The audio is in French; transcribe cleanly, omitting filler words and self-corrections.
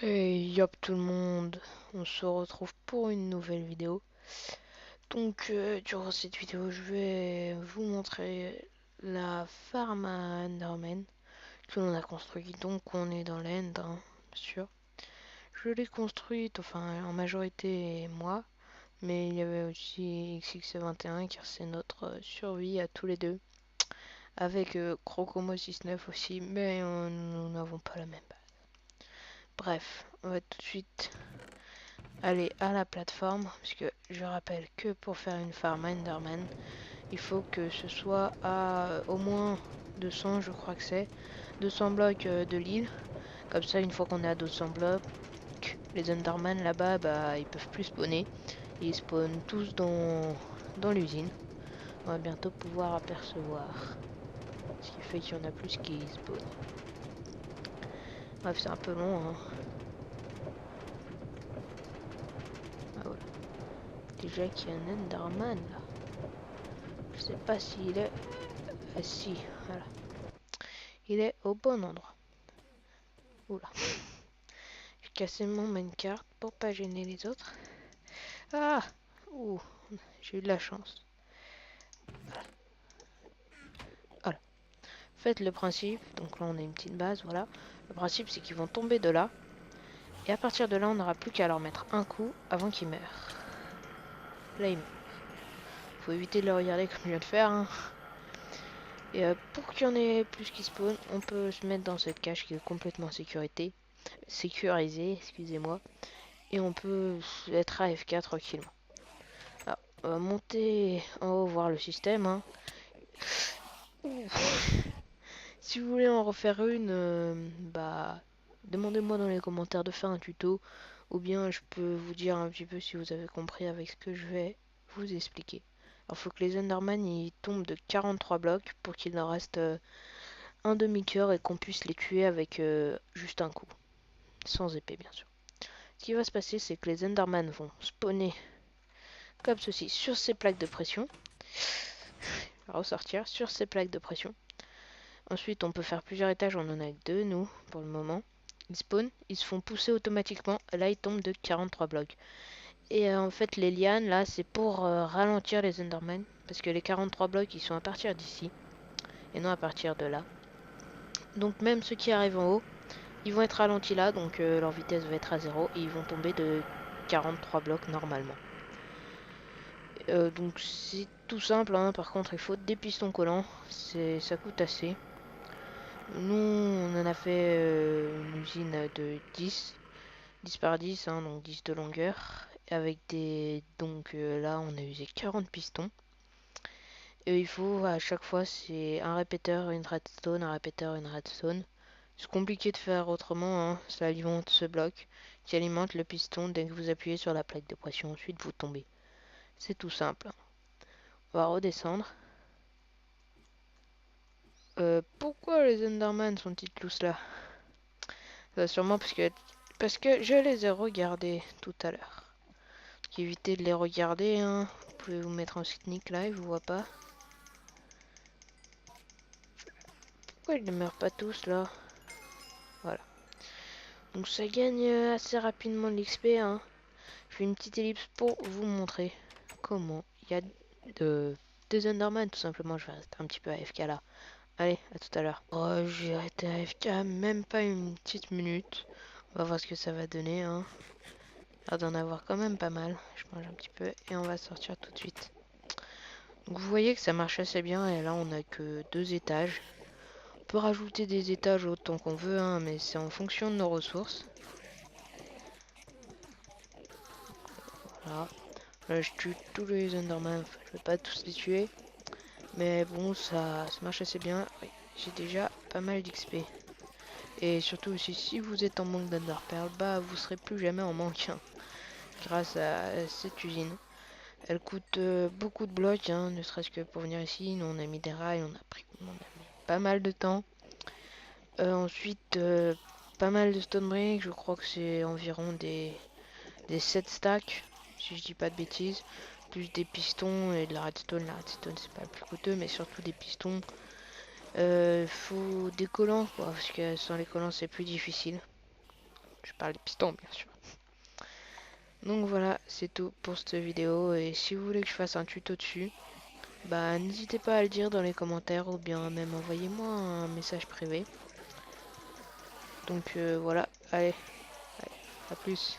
Hey yop tout le monde, on se retrouve pour une nouvelle vidéo. Donc durant cette vidéo je vais vous montrer la farm à Enderman que l'on a construite. Donc on est dans l'End, hein, bien sûr. Je l'ai construite, enfin en majorité moi, mais il y avait aussi XX21 car c'est notre survie à tous les deux. Avec Crocomo69 aussi, mais nous n'avons pas la même base. Bref, on va tout de suite aller à la plateforme, puisque je rappelle que pour faire une farm Enderman, il faut que ce soit à au moins 200, je crois que c'est 200 blocs de l'île. Comme ça, une fois qu'on est à 200 blocs, les Enderman là-bas, bah, ils peuvent plus spawner. Ils spawnent tous dans l'usine. On va bientôt pouvoir apercevoir. Ce qui fait qu'il y en a plus qui spawnent. Bref, c'est un peu long, hein. Ah, voilà. Déjà qu'il y a un Enderman là. Je sais pas s'il est... Ah si, voilà. Il est au bon endroit. Oula. J'ai cassé mon minecart pour pas gêner les autres. Ah. Ouh. J'ai eu de la chance. Voilà. Faites le principe. Donc là on a une petite base, voilà. Le principe c'est qu'ils vont tomber de là. Et à partir de là on n'aura plus qu'à leur mettre un coup avant qu'ils meurent. Là ils meurent. Faut éviter de le regarder comme je viens de faire, hein. Et pour qu'il y en ait plus qui spawn, on peut se mettre dans cette cage qui est complètement sécurisée, excusez-moi. Et on peut être AFK tranquillement. Alors, on va monter en haut voir le système, hein. Si vous voulez en refaire une, bah, demandez-moi dans les commentaires de faire un tuto. Ou bien je peux vous dire un petit peu si vous avez compris avec ce que je vais vous expliquer. Alors, il faut que les Enderman ils tombent de 43 blocs pour qu'il en reste un demi-cœur et qu'on puisse les tuer avec juste un coup. Sans épée, bien sûr. Ce qui va se passer, c'est que les Enderman vont spawner comme ceci sur ces plaques de pression. Ressortir sur ces plaques de pression. Ensuite, on peut faire plusieurs étages, on en a que deux, nous, pour le moment. Ils spawnent, ils se font pousser automatiquement. Là, ils tombent de 43 blocs. Et en fait, les lianes, là, c'est pour ralentir les Endermen. Parce que les 43 blocs, ils sont à partir d'ici. Et non à partir de là. Donc, même ceux qui arrivent en haut, ils vont être ralentis là. Donc, leur vitesse va être à 0. Et ils vont tomber de 43 blocs normalement. Donc, c'est tout simple, hein. Par contre, il faut des pistons collants. Ça coûte assez. Nous, on en a fait une usine de 10 par 10, hein, donc 10 de longueur. Avec des. Donc là, on a usé 40 pistons. Et il faut à chaque fois, c'est un répéteur, une redstone, un répéteur, une redstone. C'est compliqué de faire autrement, hein. Ça alimente ce bloc qui alimente le piston dès que vous appuyez sur la plaque de pression. Ensuite, vous tombez. C'est tout simple. On va redescendre. Pourquoi les Enderman sont-ils tous là? Sûrement parce que je les ai regardés tout à l'heure. Évitez de les regarder, hein. Vous pouvez vous mettre en sneak live, je vois pas. Pourquoi ils ne meurent pas tous là? Voilà. Donc ça gagne assez rapidement de l'XP, hein. Je fais une petite ellipse pour vous montrer comment il y a des Enderman tout simplement. Je vais rester un petit peu AFK là. Allez, à tout à l'heure. Oh, j'ai arrêté AFK même pas une petite minute. On va voir ce que ça va donner, hein. L'air d'en avoir quand même pas mal. Je mange un petit peu et on va sortir tout de suite. Donc vous voyez que ça marche assez bien et là on a que 2 étages. On peut rajouter des étages autant qu'on veut, hein, mais c'est en fonction de nos ressources. Voilà. Là je tue tous les Enderman, enfin, je vais pas tous les tuer. Mais bon ça marche assez bien. Oui, j'ai déjà pas mal d'XP. Et surtout aussi si vous êtes en manque d'Enderpearl, bah vous serez plus jamais en manque, hein, grâce à cette usine. Elle coûte beaucoup de blocs, hein, ne serait-ce que pour venir ici. Nous on a mis des rails, on a mis pas mal de temps. Ensuite, pas mal de stone brick, je crois que c'est environ des 7 stacks, si je dis pas de bêtises. Plus des pistons et de la redstone. La redstone c'est pas le plus coûteux, mais surtout des pistons. Faut des collants, quoi, parce que sans les collants c'est plus difficile. Je parle des pistons, bien sûr. Donc voilà, c'est tout pour cette vidéo. Et si vous voulez que je fasse un tuto dessus, bah n'hésitez pas à le dire dans les commentaires ou bien même envoyez-moi un message privé. Donc voilà, allez, à plus.